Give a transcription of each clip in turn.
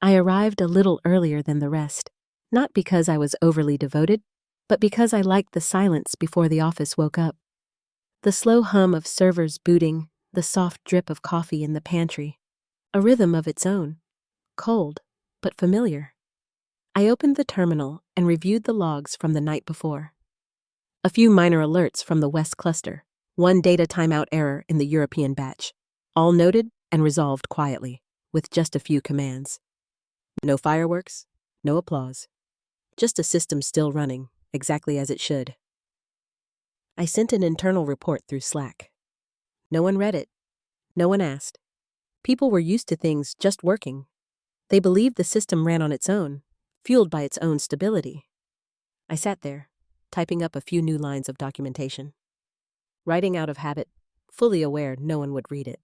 I arrived a little earlier than the rest, not because I was overly devoted, but because I liked the silence before the office woke up. The slow hum of servers booting, the soft drip of coffee in the pantry, a rhythm of its own, cold but familiar. I opened the terminal and reviewed the logs from the night before. A few minor alerts from the West cluster, one data timeout error in the European batch, all noted and resolved quietly, with just a few commands. No fireworks, no applause. Just a system still running, exactly as it should. I sent an internal report through Slack. No one read it. No one asked. People were used to things just working. They believed the system ran on its own, fueled by its own stability. I sat there, typing up a few new lines of documentation. Writing out of habit, fully aware no one would read it.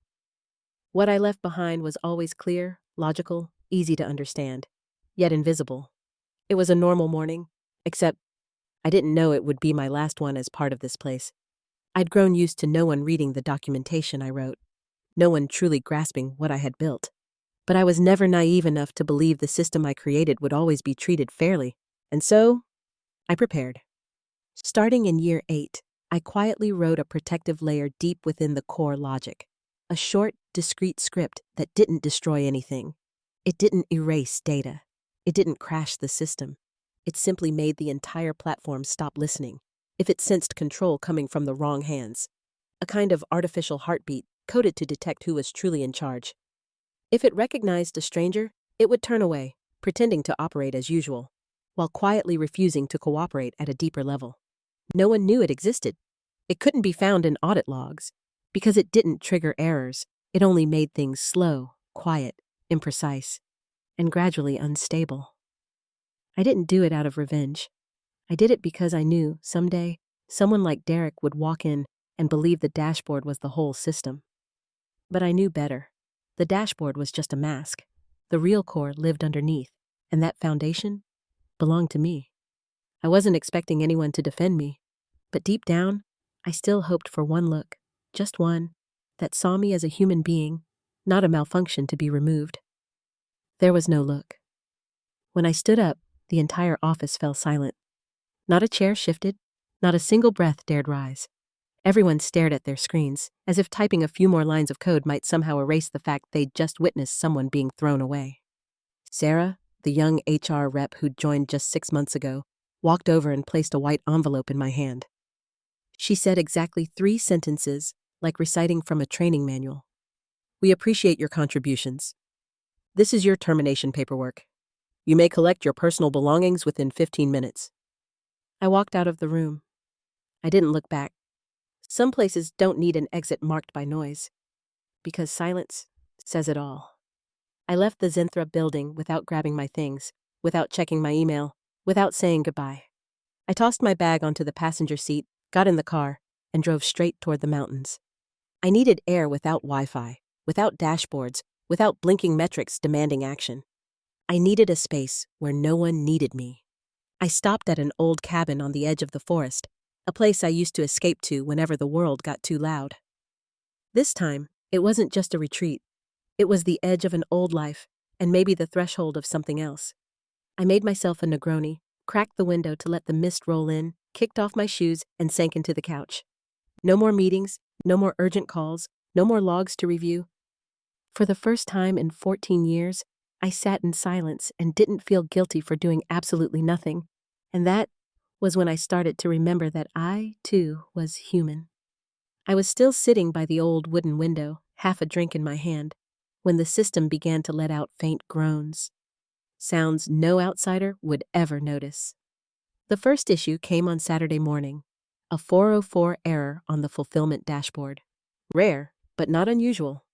What I left behind was always clear, logical, easy to understand, yet invisible. It was a normal morning, except I didn't know it would be my last one as part of this place. I'd grown used to no one reading the documentation I wrote, no one truly grasping what I had built. But I was never naive enough to believe the system I created would always be treated fairly, and so I prepared. Starting in year 8, I quietly wrote a protective layer deep within the core logic, a short, discrete script that didn't destroy anything. It didn't erase data. It didn't crash the system. It simply made the entire platform stop listening if it sensed control coming from the wrong hands, a kind of artificial heartbeat coded to detect who was truly in charge. If it recognized a stranger, it would turn away, pretending to operate as usual, while quietly refusing to cooperate at a deeper level. No one knew it existed. It couldn't be found in audit logs. Because it didn't trigger errors, it only made things slow, quiet, imprecise, and gradually unstable. I didn't do it out of revenge. I did it because I knew, someday, someone like Derek would walk in and believe the dashboard was the whole system. But I knew better. The dashboard was just a mask. The real core lived underneath, and that foundation belonged to me. I wasn't expecting anyone to defend me, but deep down, I still hoped for one look, just one, that saw me as a human being, not a malfunction to be removed. There was no look. When I stood up, the entire office fell silent. Not a chair shifted, not a single breath dared rise. Everyone stared at their screens, as if typing a few more lines of code might somehow erase the fact they'd just witnessed someone being thrown away. Sarah, the young HR rep who'd joined just 6 months ago, walked over and placed a white envelope in my hand. She said exactly 3 sentences, like reciting from a training manual. "We appreciate your contributions. This is your termination paperwork. You may collect your personal belongings within 15 minutes. I walked out of the room. I didn't look back. Some places don't need an exit marked by noise, because silence says it all. I left the Zenthra building without grabbing my things, without checking my email, without saying goodbye. I tossed my bag onto the passenger seat, got in the car, and drove straight toward the mountains. I needed air without Wi-Fi, without dashboards, without blinking metrics demanding action. I needed a space where no one needed me. I stopped at an old cabin on the edge of the forest, a place I used to escape to whenever the world got too loud. This time, it wasn't just a retreat. It was the edge of an old life, and maybe the threshold of something else. I made myself a Negroni, cracked the window to let the mist roll in, kicked off my shoes, and sank into the couch. No more meetings, no more urgent calls, no more logs to review. For the first time in 14 years, I sat in silence and didn't feel guilty for doing absolutely nothing. And that was when I started to remember that I, too, was human. I was still sitting by the old wooden window, half a drink in my hand, when the system began to let out faint groans. Sounds no outsider would ever notice. The first issue came on Saturday morning, a 404 error on the fulfillment dashboard. Rare, but not unusual.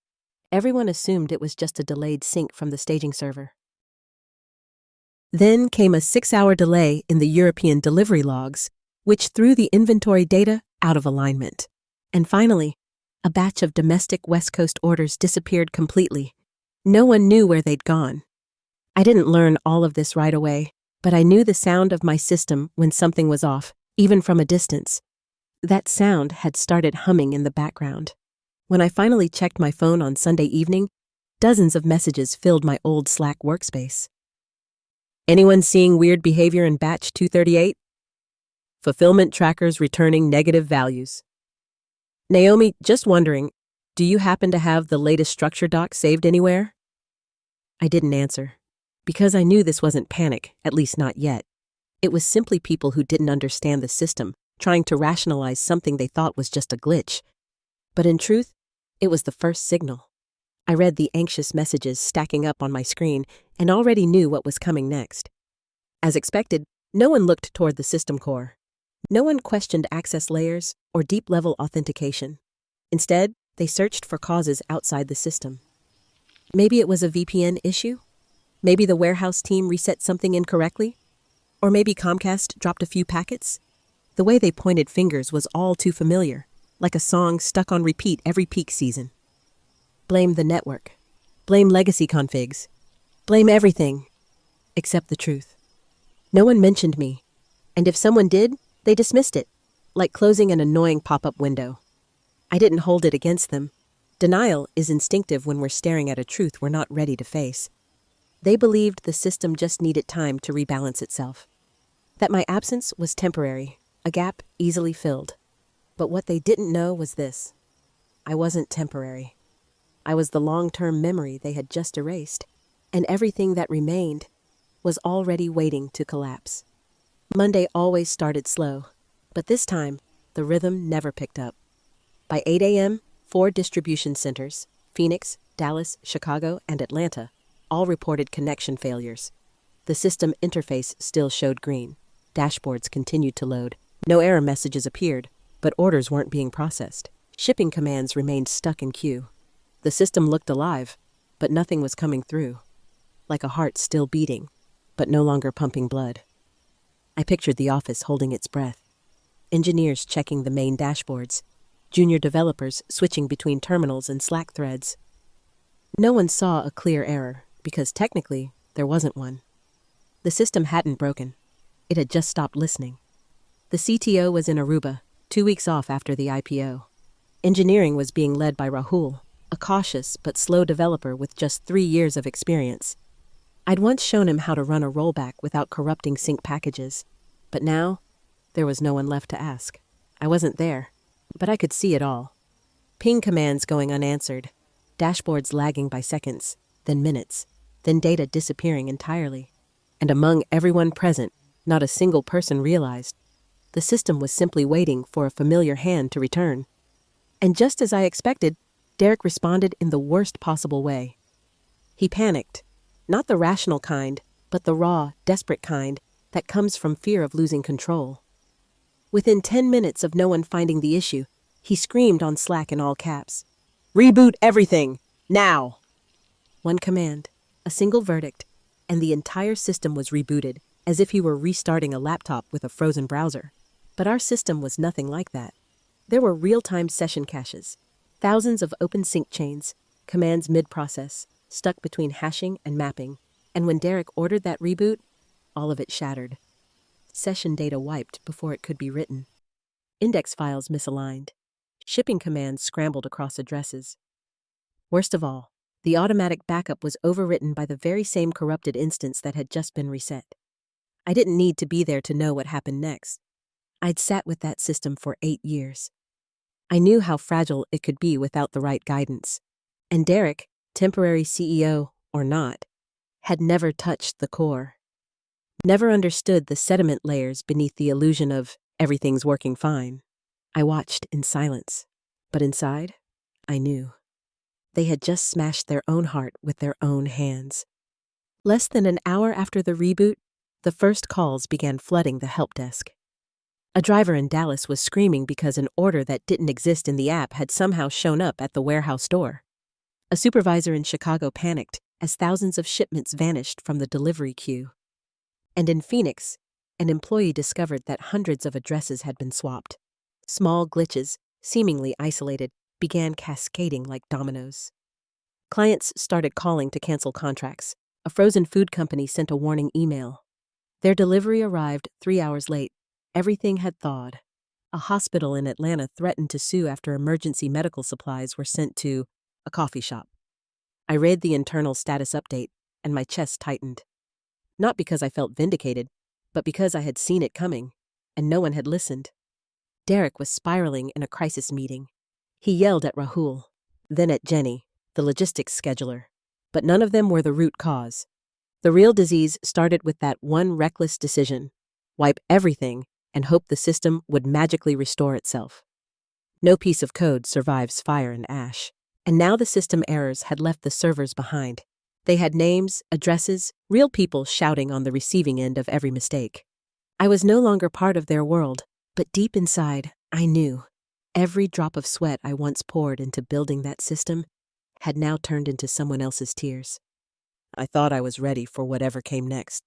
Everyone assumed it was just a delayed sync from the staging server. Then came a 6-hour delay in the European delivery logs, which threw the inventory data out of alignment. And finally, a batch of domestic West Coast orders disappeared completely. No one knew where they'd gone. I didn't learn all of this right away, but I knew the sound of my system when something was off, even from a distance. That sound had started humming in the background. When I finally checked my phone on Sunday evening, Dozens of messages filled my old Slack workspace. Anyone seeing weird behavior in batch 238? Fulfillment trackers returning negative values. Naomi, just wondering, do you happen to have the latest structure doc saved anywhere? I didn't answer, because I knew this wasn't panic, at least not yet. It was simply people who didn't understand the system, trying to rationalize something they thought was just a glitch. But in truth, it was the first signal. I read the anxious messages stacking up on my screen and already knew what was coming next. As expected, no one looked toward the system core. No one questioned access layers or deep-level authentication. Instead, they searched for causes outside the system. Maybe it was a VPN issue? Maybe the warehouse team reset something incorrectly? Or maybe Comcast dropped a few packets? The way they pointed fingers was all too familiar, like a song stuck on repeat every peak season. Blame the network. Blame legacy configs. Blame everything, except the truth. No one mentioned me, and if someone did, they dismissed it, like closing an annoying pop-up window. I didn't hold it against them. Denial is instinctive when we're staring at a truth we're not ready to face. They believed the system just needed time to rebalance itself. That my absence was temporary, a gap easily filled. But what they didn't know was this. I wasn't temporary. I was the long-term memory they had just erased, and everything that remained was already waiting to collapse. Monday always started slow, but this time, the rhythm never picked up. By 8 a.m., 4 distribution centers, Phoenix, Dallas, Chicago, and Atlanta, all reported connection failures. The system interface still showed green. Dashboards continued to load. No error messages appeared, but orders weren't being processed. Shipping commands remained stuck in queue. The system looked alive, but nothing was coming through. Like a heart still beating, but no longer pumping blood. I pictured the office holding its breath. Engineers checking the main dashboards. Junior developers switching between terminals and Slack threads. No one saw a clear error, because technically, there wasn't one. The system hadn't broken. It had just stopped listening. The CTO was in Aruba, 2 weeks off after the IPO. Engineering was being led by Rahul, a cautious but slow developer with just 3 years of experience. I'd once shown him how to run a rollback without corrupting sync packages, but now, there was no one left to ask. I wasn't there, but I could see it all. Ping commands going unanswered, dashboards lagging by seconds, then minutes, then data disappearing entirely. And among everyone present, not a single person realized. The system was simply waiting for a familiar hand to return. And just as I expected, Derek responded in the worst possible way. He panicked, not the rational kind, but the raw, desperate kind that comes from fear of losing control. Within 10 minutes of no one finding the issue, he screamed on Slack in all caps, "Reboot everything! Now!" One command, a single verdict, and the entire system was rebooted, as if he were restarting a laptop with a frozen browser. But our system was nothing like that. There were real-time session caches, thousands of open sync chains, commands mid-process, stuck between hashing and mapping, and when Derek ordered that reboot, all of it shattered. Session data wiped before it could be written. Index files misaligned. Shipping commands scrambled across addresses. Worst of all, the automatic backup was overwritten by the very same corrupted instance that had just been reset. I didn't need to be there to know what happened next. I'd sat with that system for 8 years. I knew how fragile it could be without the right guidance. And Derek, temporary CEO or not, had never touched the core. Never understood the sediment layers beneath the illusion of everything's working fine. I watched in silence, but inside, I knew. They had just smashed their own heart with their own hands. Less than an hour after the reboot, the first calls began flooding the help desk. A driver in Dallas was screaming because an order that didn't exist in the app had somehow shown up at the warehouse door. A supervisor in Chicago panicked as thousands of shipments vanished from the delivery queue. And in Phoenix, an employee discovered that hundreds of addresses had been swapped. Small glitches, seemingly isolated, began cascading like dominoes. Clients started calling to cancel contracts. A frozen food company sent a warning email. Their delivery arrived 3 hours late. Everything had thawed. A hospital in Atlanta threatened to sue after emergency medical supplies were sent to a coffee shop. I read the internal status update, and my chest tightened. Not because I felt vindicated, but because I had seen it coming, and no one had listened. Derek was spiraling in a crisis meeting. He yelled at Rahul, then at Jenny, the logistics scheduler. But none of them were the root cause. The real disease started with that one reckless decision: wipe everything and hope the system would magically restore itself. No piece of code survives fire and ash. And now the system errors had left the servers behind. They had names, addresses, real people shouting on the receiving end of every mistake. I was no longer part of their world, but deep inside, I knew. Every drop of sweat I once poured into building that system had now turned into someone else's tears. I thought I was ready for whatever came next.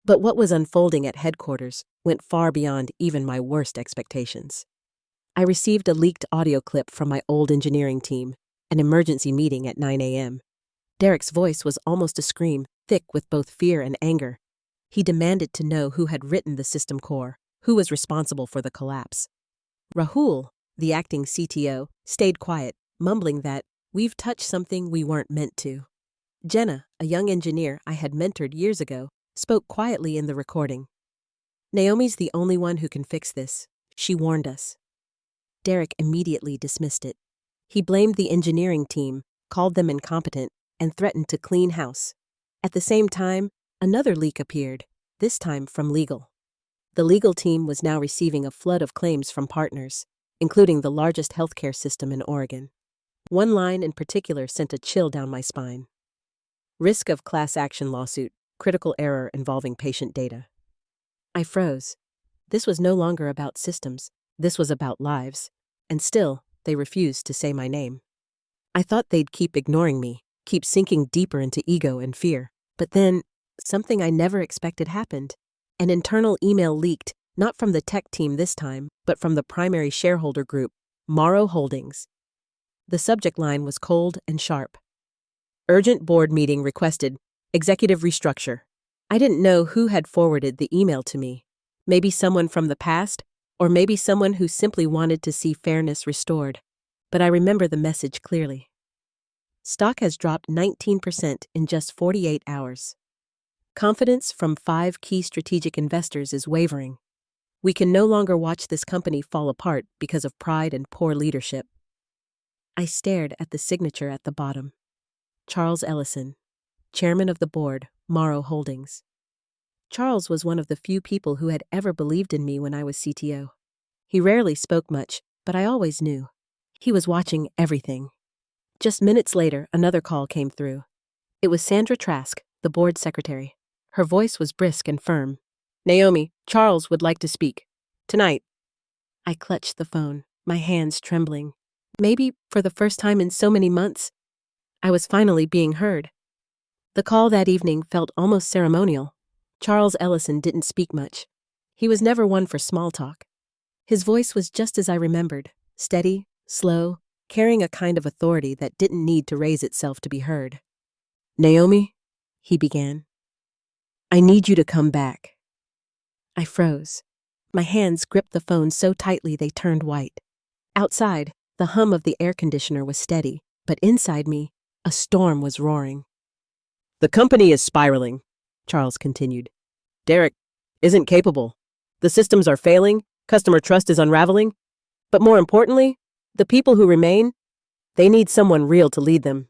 But what was unfolding at headquarters went far beyond even my worst expectations. I received a leaked audio clip from my old engineering team, an emergency meeting at 9 a.m. Derek's voice was almost a scream, thick with both fear and anger. He demanded to know who had written the system core, who was responsible for the collapse. Rahul, the acting CTO, stayed quiet, mumbling that we've touched something we weren't meant to. Jenna, a young engineer I had mentored years ago, spoke quietly in the recording. Naomi's the only one who can fix this, she warned us. Derek immediately dismissed it. He blamed the engineering team, called them incompetent, and threatened to clean house. At the same time, another leak appeared, this time from legal. The legal team was now receiving a flood of claims from partners, including the largest healthcare system in Oregon. One line in particular sent a chill down my spine. Risk of class action lawsuit, critical error involving patient data. I froze. This was no longer about systems, this was about lives, and still, they refused to say my name. I thought they'd keep ignoring me, keep sinking deeper into ego and fear. But then, something I never expected happened. An internal email leaked, not from the tech team this time, but from the primary shareholder group, Morrow Holdings. The subject line was cold and sharp. Urgent board meeting requested, executive restructure. I didn't know who had forwarded the email to me. Maybe someone from the past, or maybe someone who simply wanted to see fairness restored. But I remember the message clearly. Stock has dropped 19% in just 48 hours. Confidence from 5 key strategic investors is wavering. We can no longer watch this company fall apart because of pride and poor leadership. I stared at the signature at the bottom. Charles Ellison, chairman of the board, Morrow Holdings. Charles was one of the few people who had ever believed in me when I was CTO. He rarely spoke much, but I always knew. He was watching everything. Just minutes later, another call came through. It was Sandra Trask, the board secretary. Her voice was brisk and firm. Naomi, Charles would like to speak. Tonight. I clutched the phone, my hands trembling. Maybe, for the first time in so many months, I was finally being heard. The call that evening felt almost ceremonial. Charles Ellison didn't speak much. He was never one for small talk. His voice was just as I remembered, steady, slow, carrying a kind of authority that didn't need to raise itself to be heard. Naomi, he began, I need you to come back. I froze. My hands gripped the phone so tightly they turned white. Outside, the hum of the air conditioner was steady, but inside me, a storm was roaring. The company is spiraling, Charles continued. Derek isn't capable. The systems are failing, customer trust is unraveling, but more importantly, the people who remain, they need someone real to lead them.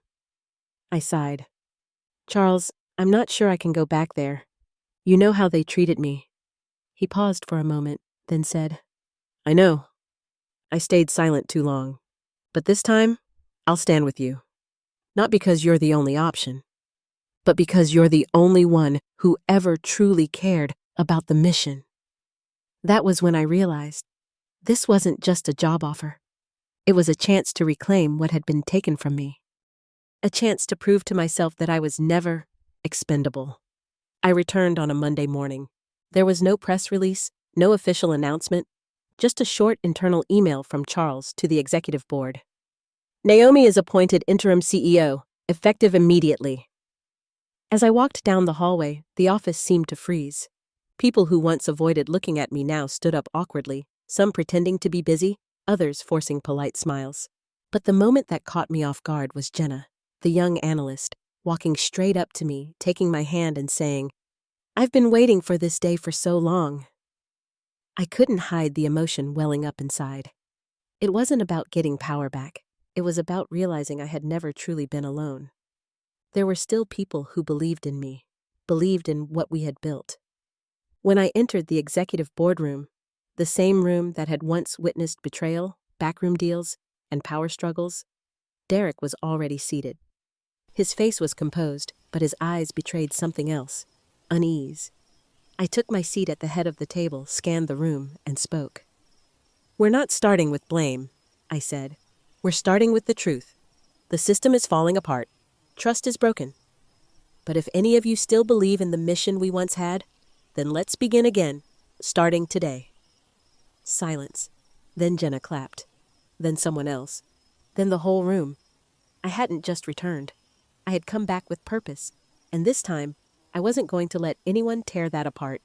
I sighed. Charles, I'm not sure I can go back there. You know how they treated me. He paused for a moment, then said, I know. I stayed silent too long. But this time, I'll stand with you. Not because you're the only option, but because you're the only one who ever truly cared about the mission. That was when I realized this wasn't just a job offer. It was a chance to reclaim what had been taken from me. A chance to prove to myself that I was never expendable. I returned on a Monday morning. There was no press release, no official announcement, just a short internal email from Charles to the executive board. Naomi is appointed interim CEO, effective immediately. As I walked down the hallway, the office seemed to freeze. People who once avoided looking at me now stood up awkwardly, some pretending to be busy, others forcing polite smiles. But the moment that caught me off guard was Jenna. the young analyst, walking straight up to me, taking my hand and saying, "I've been waiting for this day for so long." I couldn't hide the emotion welling up inside. It wasn't about getting power back. It was about realizing I had never truly been alone. There were still people who believed in me, believed in what we had built. When I entered the executive boardroom, the same room that had once witnessed betrayal, backroom deals, and power struggles, Derek was already seated. His face was composed, but his eyes betrayed something else, unease. I took my seat at the head of the table, scanned the room, and spoke. "We're not starting with blame," I said. "We're starting with the truth. The system is falling apart. Trust is broken. But if any of you still believe in the mission we once had, then let's begin again, starting today." Silence. Then Jenna clapped. Then someone else. Then the whole room. I hadn't just returned. I had come back with purpose, and this time, I wasn't going to let anyone tear that apart.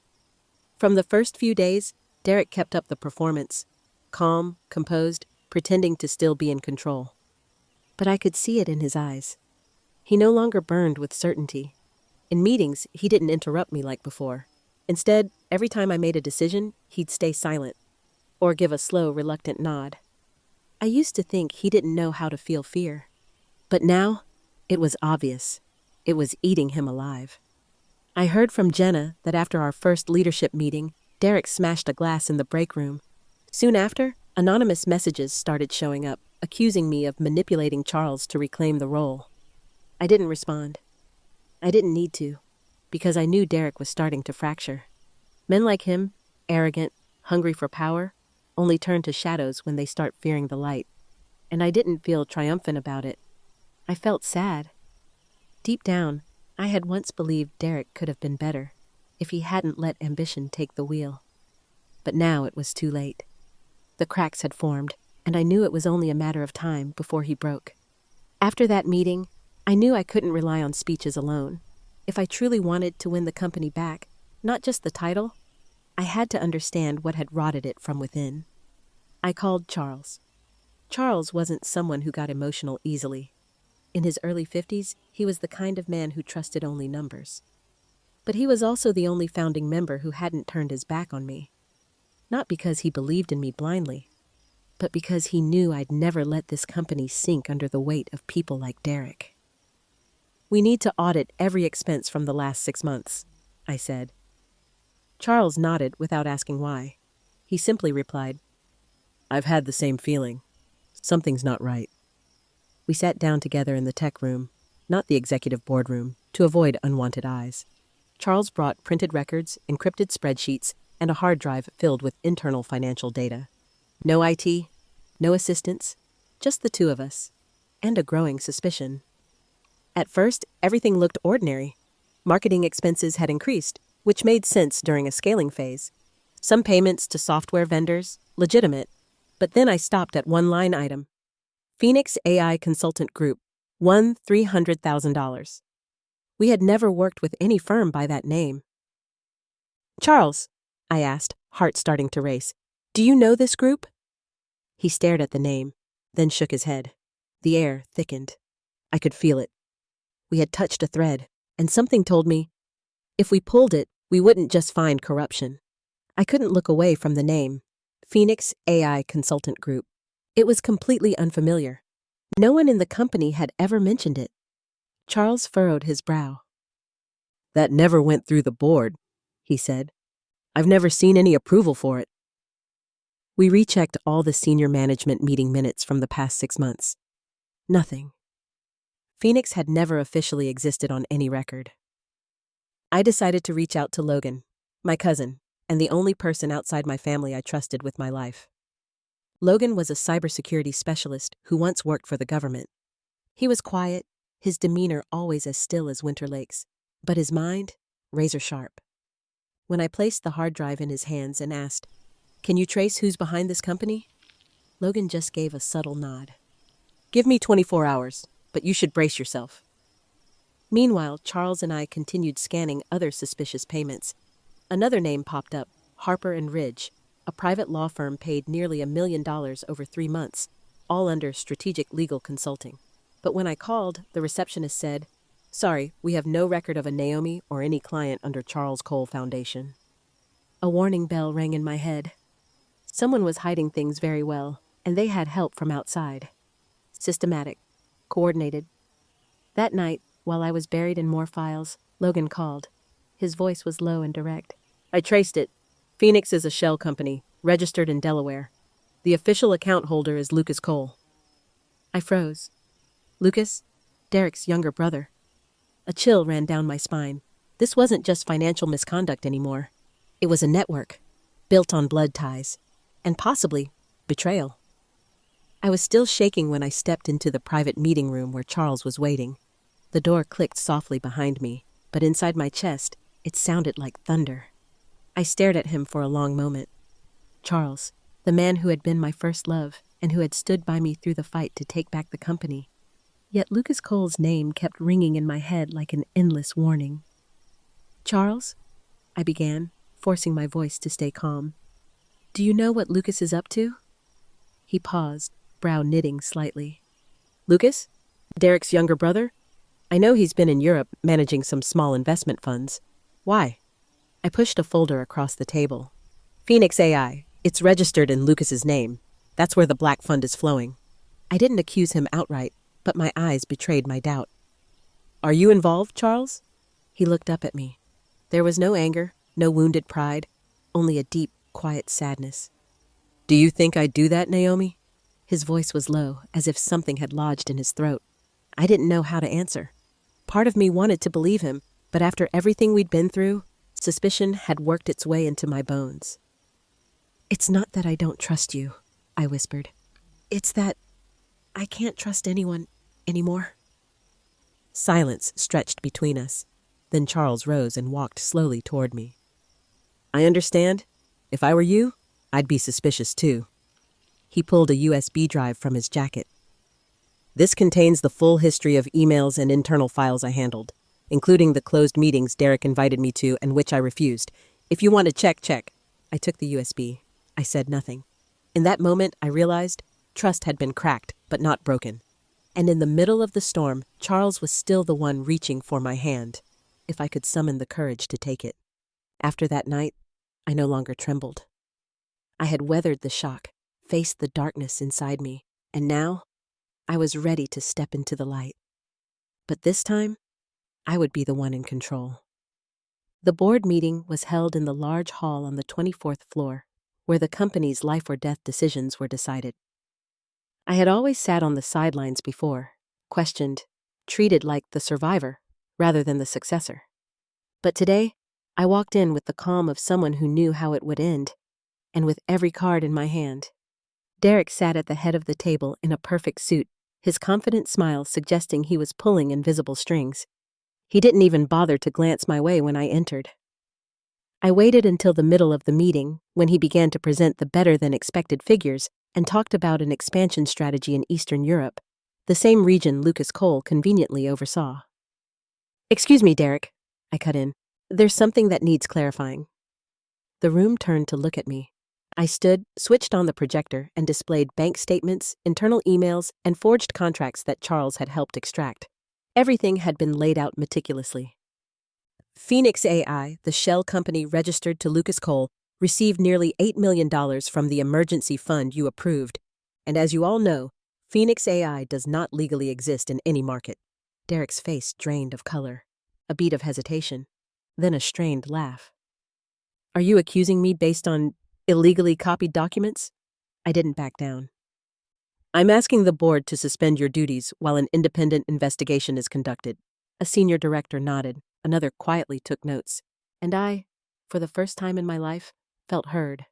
From the first few days, Derek kept up the performance. Calm, composed, pretending to still be in control. But I could see it in his eyes. He no longer burned with certainty. In meetings, he didn't interrupt me like before. Instead, every time I made a decision, he'd stay silent, or give a slow, reluctant nod. I used to think he didn't know how to feel fear. But now, it was obvious. It was eating him alive. I heard from Jenna that after our first leadership meeting, Derek smashed a glass in the break room. Soon after, anonymous messages started showing up, accusing me of manipulating Charles to reclaim the role. I didn't respond. I didn't need to, because I knew Derek was starting to fracture. Men like him, arrogant, hungry for power, only turn to shadows when they start fearing the light. And I didn't feel triumphant about it. I felt sad. Deep down, I had once believed Derek could have been better if he hadn't let ambition take the wheel. But now it was too late. The cracks had formed, and I knew it was only a matter of time before he broke. After that meeting, I knew I couldn't rely on speeches alone. If I truly wanted to win the company back, not just the title, I had to understand what had rotted it from within. I called Charles. Charles wasn't someone who got emotional easily. In his early 50s, he was the kind of man who trusted only numbers. But he was also the only founding member who hadn't turned his back on me. Not because he believed in me blindly, but because he knew I'd never let this company sink under the weight of people like Derek. "We need to audit every expense from the last 6 months," I said. Charles nodded without asking why. He simply replied, "I've had the same feeling. Something's not right." We sat down together in the tech room, not the executive boardroom, to avoid unwanted eyes. Charles brought printed records, encrypted spreadsheets, and a hard drive filled with internal financial data. No IT, no assistants, just the two of us, and a growing suspicion. At first, everything looked ordinary. Marketing expenses had increased, which made sense during a scaling phase. Some payments to software vendors, legitimate. But then I stopped at one line item. Phoenix AI Consultant Group, won $300,000. We had never worked with any firm by that name. "Charles," I asked, heart starting to race, "do you know this group?" He stared at the name, then shook his head. The air thickened. I could feel it. We had touched a thread, and something told me, if we pulled it, we wouldn't just find corruption. I couldn't look away from the name, Phoenix AI Consultant Group. It was completely unfamiliar. No one in the company had ever mentioned it. Charles furrowed his brow. "That never went through the board," he said. "I've never seen any approval for it." We rechecked all the senior management meeting minutes from the past 6 months. Nothing. Phoenix had never officially existed on any record. I decided to reach out to Logan, my cousin, and the only person outside my family I trusted with my life. Logan was a cybersecurity specialist who once worked for the government. He was quiet, his demeanor always as still as winter lakes, but his mind, razor sharp. When I placed the hard drive in his hands and asked, "Can you trace who's behind this company?" Logan just gave a subtle nod. "Give me 24 hours, but you should brace yourself." Meanwhile, Charles and I continued scanning other suspicious payments. Another name popped up, Harper and Ridge, a private law firm paid nearly $1 million over 3 months, all under strategic legal consulting. But when I called, the receptionist said, "Sorry, we have no record of a Naomi or any client under Charles Cole Foundation." A warning bell rang in my head. Someone was hiding things very well, and they had help from outside. Systematic. Coordinated. That night, while I was buried in more files, Logan called. His voice was low and direct. "I traced it. Phoenix is a shell company, registered in Delaware. The official account holder is Lucas Cole." I froze. Lucas? Derek's younger brother. A chill ran down my spine. This wasn't just financial misconduct anymore. It was a network, built on blood ties, and possibly betrayal. I was still shaking when I stepped into the private meeting room where Charles was waiting. The door clicked softly behind me, but inside my chest, it sounded like thunder. I stared at him for a long moment. Charles, the man who had been my first love and who had stood by me through the fight to take back the company. Yet Lucas Cole's name kept ringing in my head like an endless warning. "Charles," I began, forcing my voice to stay calm. "Do you know what Lucas is up to?" He paused, brow knitting slightly. "Lucas? Derek's younger brother? I know he's been in Europe managing some small investment funds. Why?" I pushed a folder across the table. "Phoenix AI. It's registered in Lucas's name. That's where the black fund is flowing." I didn't accuse him outright, but my eyes betrayed my doubt. "Are you involved, Charles?" He looked up at me. There was no anger, no wounded pride, only a deep, quiet sadness. "Do you think I'd do that, Naomi?" His voice was low, as if something had lodged in his throat. I didn't know how to answer. Part of me wanted to believe him, but after everything we'd been through, suspicion had worked its way into my bones. "It's not that I don't trust you," I whispered. "It's that I can't trust anyone anymore." Silence stretched between us. Then Charles rose and walked slowly toward me. "I understand. If I were you, I'd be suspicious too." He pulled a USB drive from his jacket. "This contains the full history of emails and internal files I handled, including the closed meetings Derek invited me to and which I refused. If you want to check." I took the USB. I said nothing. In that moment, I realized trust had been cracked, but not broken. And in the middle of the storm, Charles was still the one reaching for my hand, if I could summon the courage to take it. After that night, I no longer trembled. I had weathered the shock, faced the darkness inside me, and now I was ready to step into the light. But this time, I would be the one in control. The board meeting was held in the large hall on the 24th floor, where the company's life or death decisions were decided. I had always sat on the sidelines before, questioned, treated like the survivor rather than the successor. But today, I walked in with the calm of someone who knew how it would end, and with every card in my hand. Derek sat at the head of the table in a perfect suit, his confident smile suggesting he was pulling invisible strings. He didn't even bother to glance my way when I entered. I waited until the middle of the meeting, when he began to present the better-than-expected figures and talked about an expansion strategy in Eastern Europe, the same region Lucas Cole conveniently oversaw. "Excuse me, Derek," I cut in. "There's something that needs clarifying." The room turned to look at me. I stood, switched on the projector, and displayed bank statements, internal emails, and forged contracts that Charles had helped extract. Everything had been laid out meticulously. "Phoenix AI, the shell company registered to Lucas Cole, received nearly $8 million from the emergency fund you approved, and as you all know, Phoenix AI does not legally exist in any market." Derek's face drained of color, a beat of hesitation, then a strained laugh. "Are you accusing me based on illegally copied documents?" I didn't back down. "I'm asking the board to suspend your duties while an independent investigation is conducted." A senior director nodded, another quietly took notes, and I, for the first time in my life, felt heard.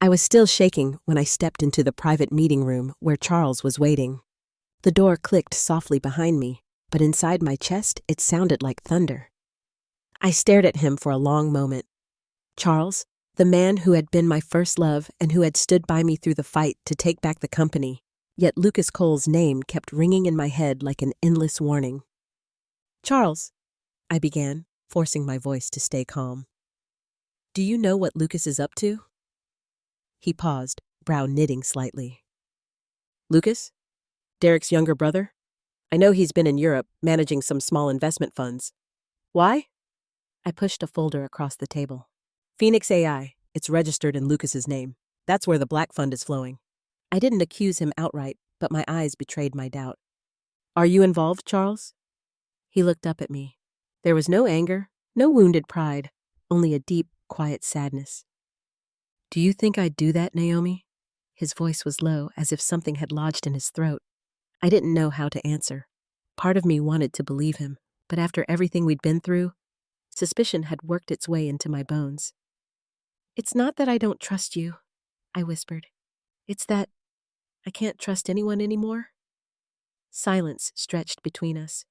I was still shaking when I stepped into the private meeting room where Charles was waiting. The door clicked softly behind me, but inside my chest it sounded like thunder. I stared at him for a long moment. Charles, the man who had been my first love and who had stood by me through the fight to take back the company, yet Lucas Cole's name kept ringing in my head like an endless warning. "Charles," I began, forcing my voice to stay calm. "Do you know what Lucas is up to?" He paused, brow knitting slightly. "Lucas? Derek's younger brother? I know he's been in Europe, managing some small investment funds. Why? I pushed a folder across the table. Phoenix AI. It's registered in Lucas's name. That's where the black fund is flowing. I didn't accuse him outright, but my eyes betrayed my doubt. Are you involved, Charles? He looked up at me. There was no anger, no wounded pride, only a deep, quiet sadness. Do you think I'd do that, Naomi? His voice was low, as if something had lodged in his throat. I didn't know how to answer. Part of me wanted to believe him, but after everything we'd been through, suspicion had worked its way into my bones. It's not that I don't trust you, I whispered. It's that I can't trust anyone anymore. Silence stretched between us.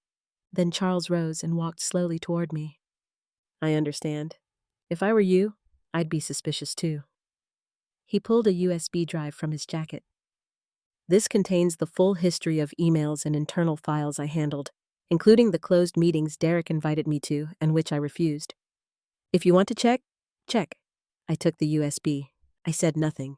Then Charles rose and walked slowly toward me. I understand. If I were you, I'd be suspicious too. He pulled a USB drive from his jacket. This contains the full history of emails and internal files I handled, including the closed meetings Derek invited me to and which I refused. If you want to check, check. I took the USB. I said nothing.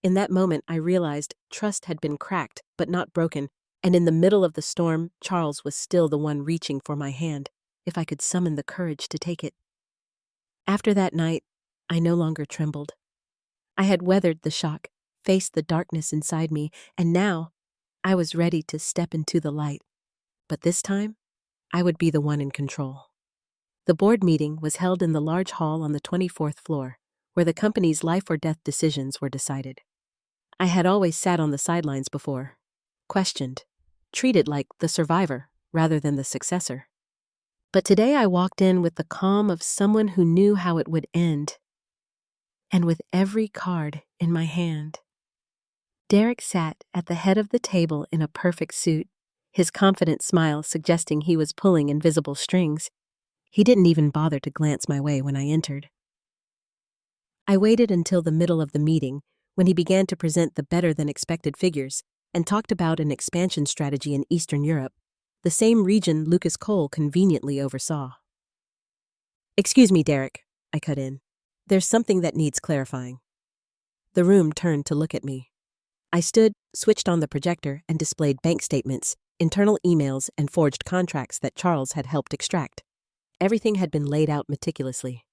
In that moment, I realized trust had been cracked, but not broken, and in the middle of the storm, Charles was still the one reaching for my hand, if I could summon the courage to take it. After that night, I no longer trembled. I had weathered the shock, faced the darkness inside me, and now I was ready to step into the light. But this time, I would be the one in control. The board meeting was held in the large hall on the 24th floor, where the company's life or death decisions were decided. I had always sat on the sidelines before, questioned, treated like the survivor rather than the successor. But today I walked in with the calm of someone who knew how it would end, and with every card in my hand. Derek sat at the head of the table in a perfect suit, his confident smile suggesting he was pulling invisible strings. He didn't even bother to glance my way when I entered. I waited until the middle of the meeting, when he began to present the better-than-expected figures and talked about an expansion strategy in Eastern Europe, the same region Lucas Cole conveniently oversaw. "Excuse me, Derek," I cut in. "There's something that needs clarifying." The room turned to look at me. I stood, switched on the projector, and displayed bank statements, internal emails, and forged contracts that Charles had helped extract. Everything had been laid out meticulously.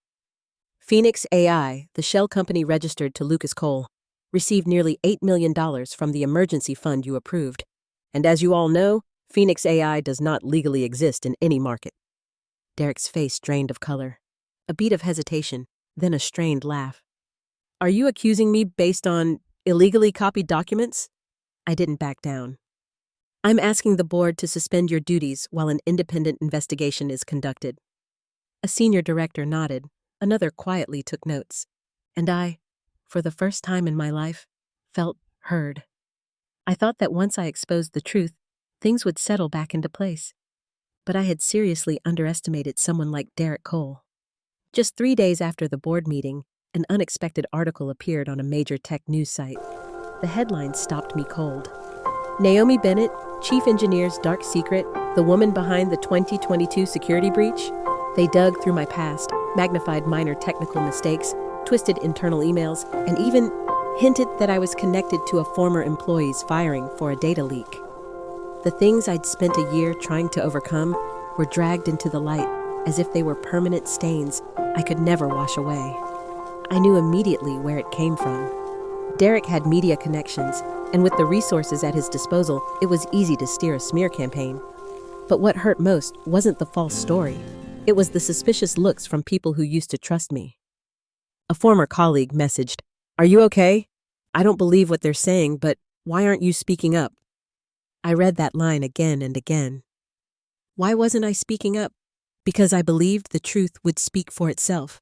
Phoenix AI, the shell company registered to Lucas Cole, received nearly $8 million from the emergency fund you approved. And as you all know, Phoenix AI does not legally exist in any market. Derek's face drained of color. A beat of hesitation, then a strained laugh. "Are you accusing me based on illegally copied documents?" I didn't back down. "I'm asking the board to suspend your duties while an independent investigation is conducted." A senior director nodded, another quietly took notes, and I, for the first time in my life, felt heard. I thought that once I exposed the truth, things would settle back into place. But I had seriously underestimated someone like Derek Cole. Just 3 days after the board meeting, an unexpected article appeared on a major tech news site. The headline stopped me cold. "Naomi Bennett, Chief Engineer's Dark Secret, the woman behind the 2022 security breach?" They dug through my past, magnified minor technical mistakes, twisted internal emails, and even hinted that I was connected to a former employee's firing for a data leak. The things I'd spent a year trying to overcome were dragged into the light as if they were permanent stains I could never wash away. I knew immediately where it came from. Derek had media connections, and with the resources at his disposal, it was easy to steer a smear campaign. But what hurt most wasn't the false story. It was the suspicious looks from people who used to trust me. A former colleague messaged, "Are you okay? I don't believe what they're saying, but why aren't you speaking up?" I read that line again and again. Why wasn't I speaking up? Because I believed the truth would speak for itself.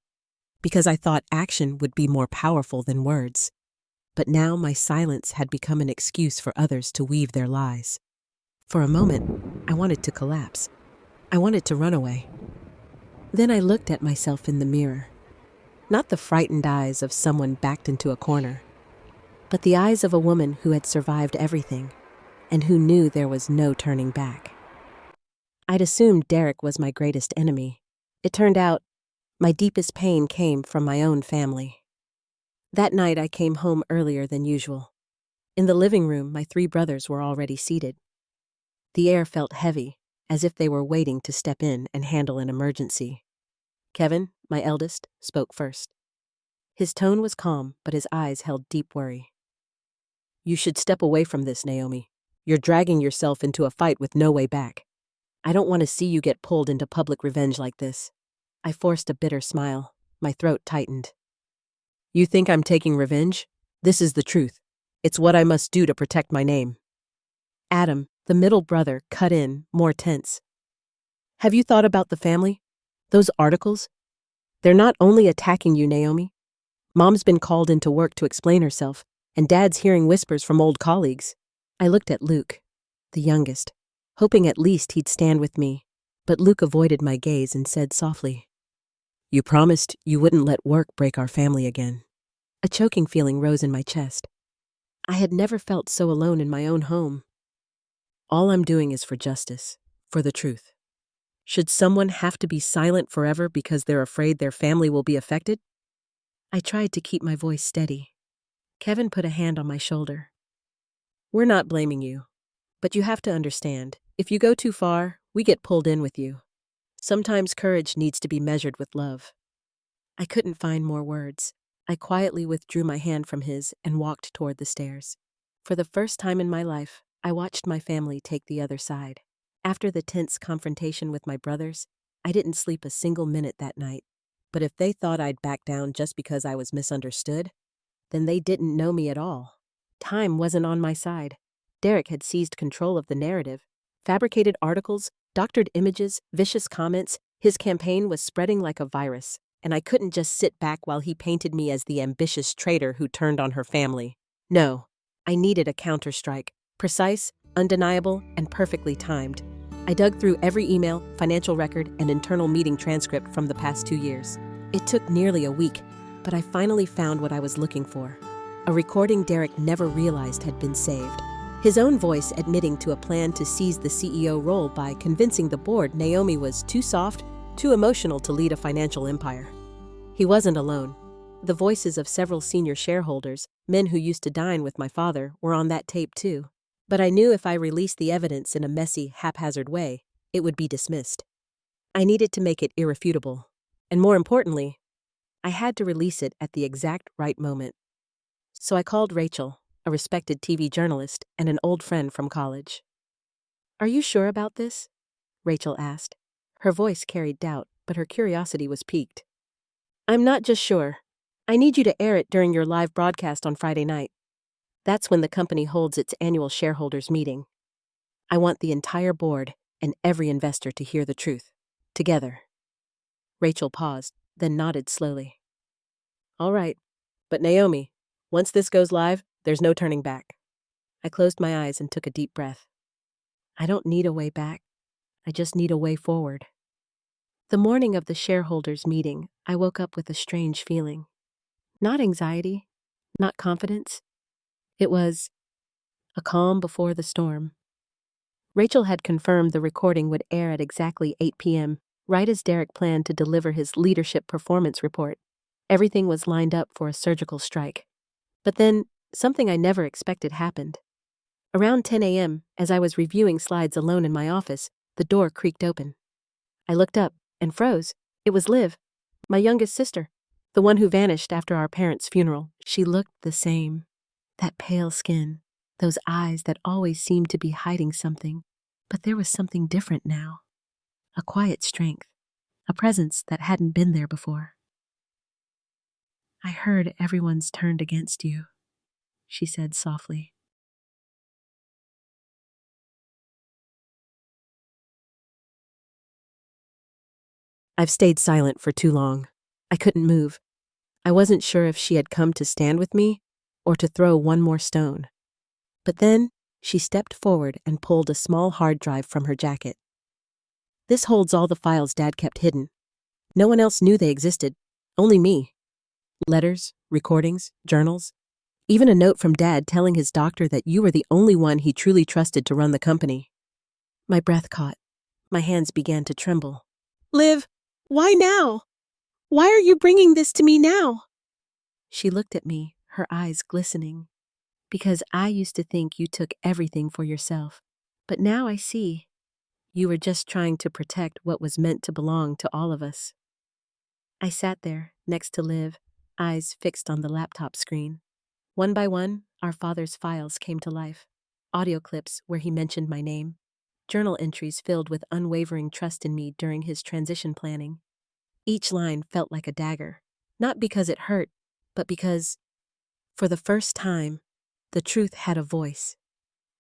Because I thought action would be more powerful than words. But now my silence had become an excuse for others to weave their lies. For a moment, I wanted to collapse. I wanted to run away. Then I looked at myself in the mirror. Not the frightened eyes of someone backed into a corner, but the eyes of a woman who had survived everything and who knew there was no turning back. I'd assumed Derek was my greatest enemy. It turned out my deepest pain came from my own family. That night I came home earlier than usual. In the living room, my 3 brothers were already seated. The air felt heavy, as if they were waiting to step in and handle an emergency. Kevin, my eldest, spoke first. His tone was calm, but his eyes held deep worry. "You should step away from this, Naomi. You're dragging yourself into a fight with no way back. I don't want to see you get pulled into public revenge like this." I forced a bitter smile. My throat tightened. "You think I'm taking revenge? This is the truth. It's what I must do to protect my name." Adam, the middle brother, cut in, more tense. "Have you thought about the family? Those articles? They're not only attacking you, Naomi. Mom's been called into work to explain herself, and Dad's hearing whispers from old colleagues." I looked at Luke, the youngest, hoping at least he'd stand with me, but Luke avoided my gaze and said softly, "You promised you wouldn't let work break our family again." A choking feeling rose in my chest. I had never felt so alone in my own home. "All I'm doing is for justice, for the truth. Should someone have to be silent forever because they're afraid their family will be affected?" I tried to keep my voice steady. Kevin put a hand on my shoulder. "We're not blaming you, but you have to understand, if you go too far, we get pulled in with you. Sometimes courage needs to be measured with love." I couldn't find more words. I quietly withdrew my hand from his and walked toward the stairs. For the first time in my life, I watched my family take the other side. After the tense confrontation with my brothers, I didn't sleep a single minute that night. But if they thought I'd back down just because I was misunderstood, then they didn't know me at all. Time wasn't on my side. Derek had seized control of the narrative. Fabricated articles, doctored images, vicious comments. His campaign was spreading like a virus, and I couldn't just sit back while he painted me as the ambitious traitor who turned on her family. No, I needed a counterstrike, precise, undeniable, and perfectly timed. I dug through every email, financial record, and internal meeting transcript from the past 2 years. It took nearly a week, but I finally found what I was looking for. A recording Derek never realized had been saved. His own voice admitting to a plan to seize the CEO role by convincing the board Naomi was too soft, too emotional to lead a financial empire. He wasn't alone. The voices of several senior shareholders, men who used to dine with my father, were on that tape too. But I knew if I released the evidence in a messy, haphazard way, it would be dismissed. I needed to make it irrefutable. And more importantly, I had to release it at the exact right moment. So I called Rachel, a respected TV journalist and an old friend from college. "Are you sure about this?" Rachel asked. Her voice carried doubt, but her curiosity was piqued. "I'm not just sure. I need you to air it during your live broadcast on Friday night. That's when the company holds its annual shareholders meeting. I want the entire board and every investor to hear the truth. Together." Rachel paused, then nodded slowly. "All right. But Naomi, once this goes live, there's no turning back." I closed my eyes and took a deep breath. I don't need a way back. I just need a way forward. The morning of the shareholders meeting, I woke up with a strange feeling. Not anxiety, not confidence. It was a calm before the storm. Rachel had confirmed the recording would air at exactly 8 p.m., right as Derek planned to deliver his leadership performance report. Everything was lined up for a surgical strike. But then, something I never expected happened. Around 10 a.m., as I was reviewing slides alone in my office, the door creaked open. I looked up and froze. It was Liv, my youngest sister, the one who vanished after our parents' funeral. She looked the same. That pale skin, those eyes that always seemed to be hiding something. But there was something different now. A quiet strength, a presence that hadn't been there before. "I heard everyone's turned against you," she said softly. I've stayed silent for too long. I couldn't move. I wasn't sure if she had come to stand with me or to throw one more stone. But then she stepped forward and pulled a small hard drive from her jacket. "This holds all the files Dad kept hidden. No one else knew they existed, only me. Letters, recordings, journals, even a note from Dad telling his doctor that you were the only one he truly trusted to run the company." My breath caught. My hands began to tremble. "Liv, why now? Why are you bringing this to me now?" She looked at me, her eyes glistening. "Because I used to think you took everything for yourself. But now I see. You were just trying to protect what was meant to belong to all of us. I sat there, next to Liv, eyes fixed on the laptop screen. One by one, our father's files came to life. Audio clips where he mentioned my name. Journal entries filled with unwavering trust in me during his transition planning. Each line felt like a dagger, not because it hurt, but because, for the first time, the truth had a voice.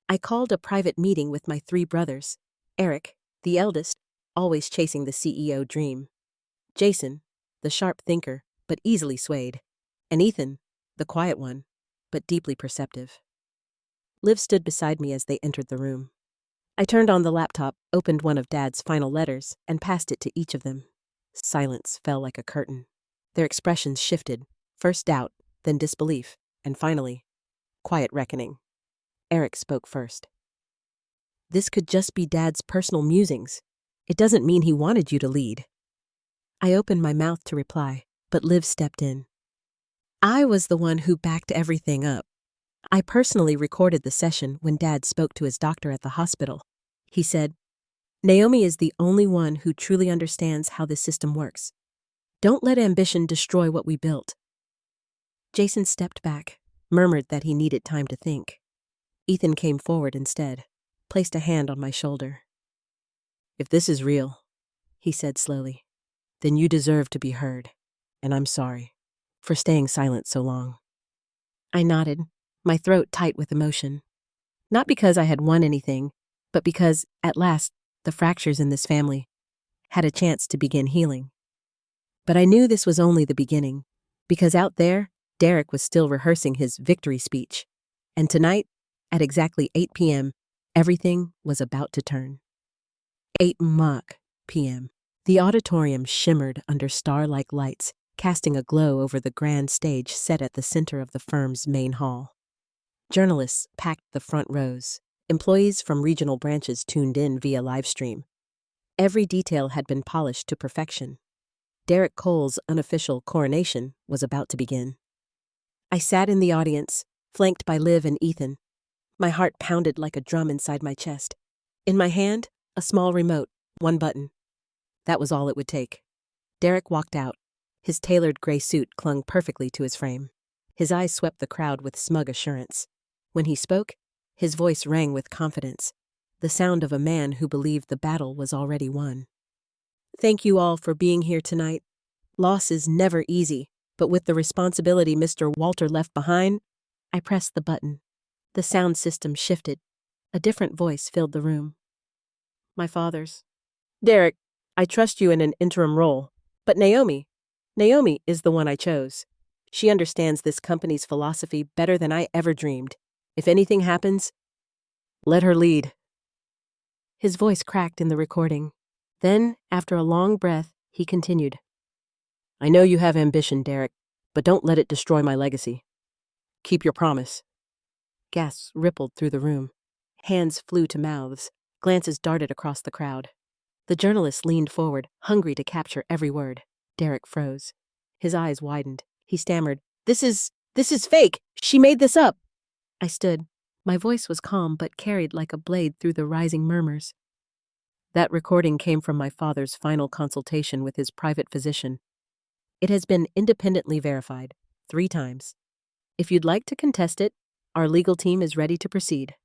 I called a private meeting with my 3 brothers. Eric, the eldest, always chasing the CEO dream. Jason, the sharp thinker, but easily swayed. And Ethan, the quiet one, but deeply perceptive. Liv stood beside me as they entered the room. I turned on the laptop, opened one of Dad's final letters, and passed it to each of them. Silence fell like a curtain. Their expressions shifted, first doubt, then disbelief, and finally, quiet reckoning. Eric spoke first. This could just be Dad's personal musings. It doesn't mean he wanted you to lead. I opened my mouth to reply, but Liv stepped in. I was the one who backed everything up. I personally recorded the session when Dad spoke to his doctor at the hospital. He said, "Naomi is the only one who truly understands how this system works. Don't let ambition destroy what we built." Jason stepped back, murmured that he needed time to think. Ethan came forward instead, placed a hand on my shoulder. "If this is real," he said slowly, "then you deserve to be heard, and I'm sorry for staying silent so long." I nodded, my throat tight with emotion. Not because I had won anything, but because, at last, the fractures in this family had a chance to begin healing. But I knew this was only the beginning, because out there, Derek was still rehearsing his victory speech. And tonight, at exactly 8 p.m., everything was about to turn. 8 p.m. The auditorium shimmered under star-like lights, casting a glow over the grand stage set at the center of the firm's main hall. Journalists packed the front rows. Employees from regional branches tuned in via livestream. Every detail had been polished to perfection. Derek Cole's unofficial coronation was about to begin. I sat in the audience, flanked by Liv and Ethan. My heart pounded like a drum inside my chest. In my hand, a small remote, one button. That was all it would take. Derek walked out. His tailored gray suit clung perfectly to his frame. His eyes swept the crowd with smug assurance. When he spoke, his voice rang with confidence, the sound of a man who believed the battle was already won. "Thank you all for being here tonight. Loss is never easy, but with the responsibility Mr. Walter left behind," I pressed the button. The sound system shifted. A different voice filled the room. My father's. "Derek, I trust you in an interim role, but Naomi is the one I chose. She understands this company's philosophy better than I ever dreamed. If anything happens, let her lead." His voice cracked in the recording. Then, after a long breath, he continued. "I know you have ambition, Derek, but don't let it destroy my legacy. Keep your promise." Gasps rippled through the room. Hands flew to mouths. Glances darted across the crowd. The journalist leaned forward, hungry to capture every word. Derek froze. His eyes widened. He stammered, This is fake. She made this up." I stood. My voice was calm but carried like a blade through the rising murmurs. "That recording came from my father's final consultation with his private physician. It has been independently verified 3 times. If you'd like to contest it, our legal team is ready to proceed."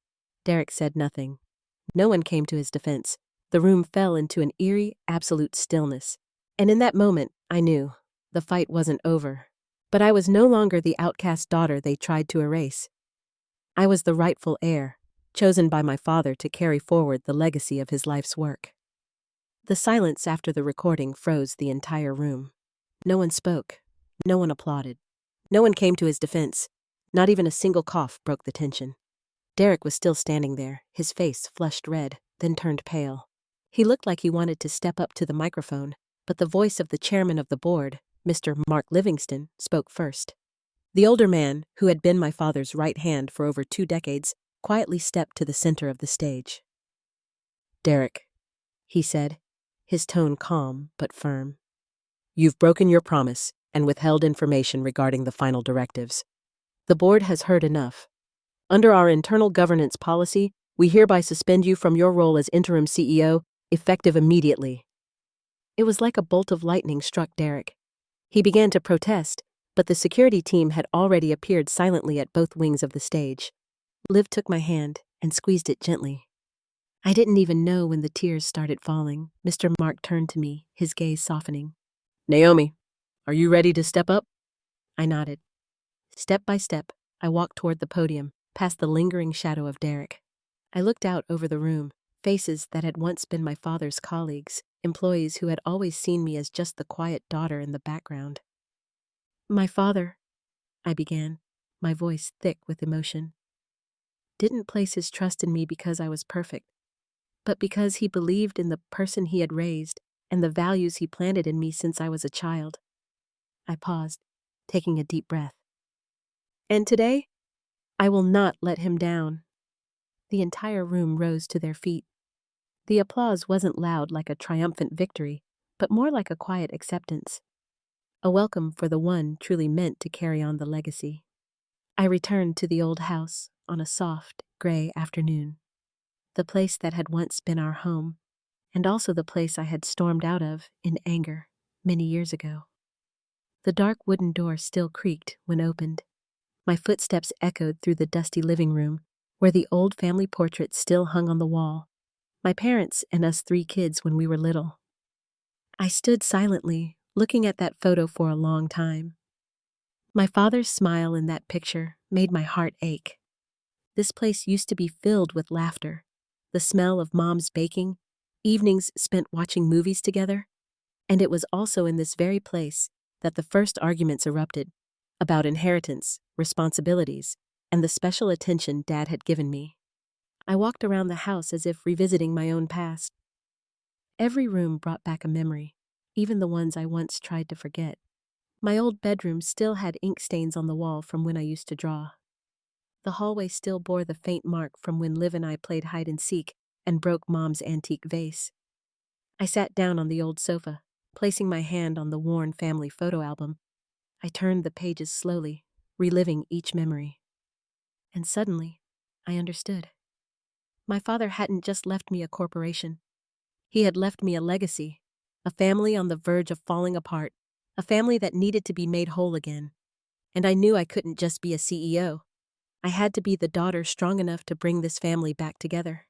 Derek said nothing. No one came to his defense. The room fell into an eerie, absolute stillness. And in that moment, I knew the fight wasn't over. But I was no longer the outcast daughter they tried to erase. I was the rightful heir, chosen by my father to carry forward the legacy of his life's work. The silence after the recording froze the entire room. No one spoke. No one applauded. No one came to his defense. Not even a single cough broke the tension. Derek was still standing there, his face flushed red, then turned pale. He looked like he wanted to step up to the microphone, but the voice of the chairman of the board, Mr. Mark Livingston, spoke first. The older man, who had been my father's right hand for over 2 decades, quietly stepped to the center of the stage. "Derek," he said, his tone calm but firm. "You've broken your promise and withheld information regarding the final directives. The board has heard enough. Under our internal governance policy, We hereby suspend you from your role as interim CEO, effective immediately." It was like a bolt of lightning struck Derek. He began to protest, but the security team had already appeared silently at both wings of the stage. Liv took my hand and squeezed it gently. I didn't even know when the tears started falling. Mr. Mark turned to me, his gaze softening. "Naomi, are you ready to step up?" I nodded. Step by step, I walked toward the podium, past the lingering shadow of Derek. I looked out over the room, faces that had once been my father's colleagues, employees who had always seen me as just the quiet daughter in the background. "My father," I began, my voice thick with emotion, "didn't place his trust in me because I was perfect, but because he believed in the person he had raised and the values he planted in me since I was a child." I paused, taking a deep breath. "And today, I will not let him down." The entire room rose to their feet. The applause wasn't loud like a triumphant victory, but more like a quiet acceptance. A welcome for the one truly meant to carry on the legacy. I returned to the old house on a soft, gray afternoon. The place that had once been our home, and also the place I had stormed out of in anger many years ago. The dark wooden door still creaked when opened. My footsteps echoed through the dusty living room, where the old family portrait still hung on the wall, my parents and us 3 kids when we were little. I stood silently, looking at that photo for a long time. My father's smile in that picture made my heart ache. This place used to be filled with laughter, the smell of Mom's baking, evenings spent watching movies together, and it was also in this very place that the first arguments erupted about inheritance, responsibilities, and the special attention Dad had given me. I walked around the house as if revisiting my own past. Every room brought back a memory, even the ones I once tried to forget. My old bedroom still had ink stains on the wall from when I used to draw. The hallway still bore the faint mark from when Liv and I played hide and seek and broke Mom's antique vase. I sat down on the old sofa, placing my hand on the worn family photo album. I turned the pages slowly, reliving each memory. And suddenly, I understood. My father hadn't just left me a corporation. He had left me a legacy, a family on the verge of falling apart, a family that needed to be made whole again. And I knew I couldn't just be a CEO. I had to be the daughter strong enough to bring this family back together.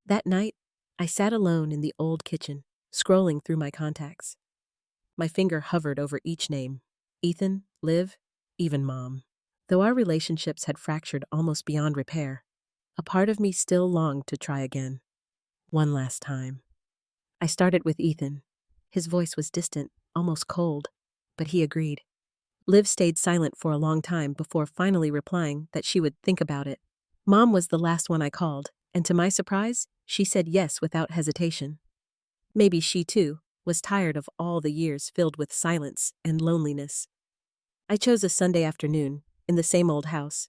That night, I sat alone in the old kitchen, scrolling through my contacts. My finger hovered over each name: Ethan, Liv, even Mom. Though our relationships had fractured almost beyond repair, a part of me still longed to try again. One last time. I started with Ethan. His voice was distant, almost cold, but he agreed. Liv stayed silent for a long time before finally replying that she would think about it. Mom was the last one I called, and to my surprise, she said yes without hesitation. Maybe she, too, was tired of all the years filled with silence and loneliness. I chose a Sunday afternoon, in the same old house.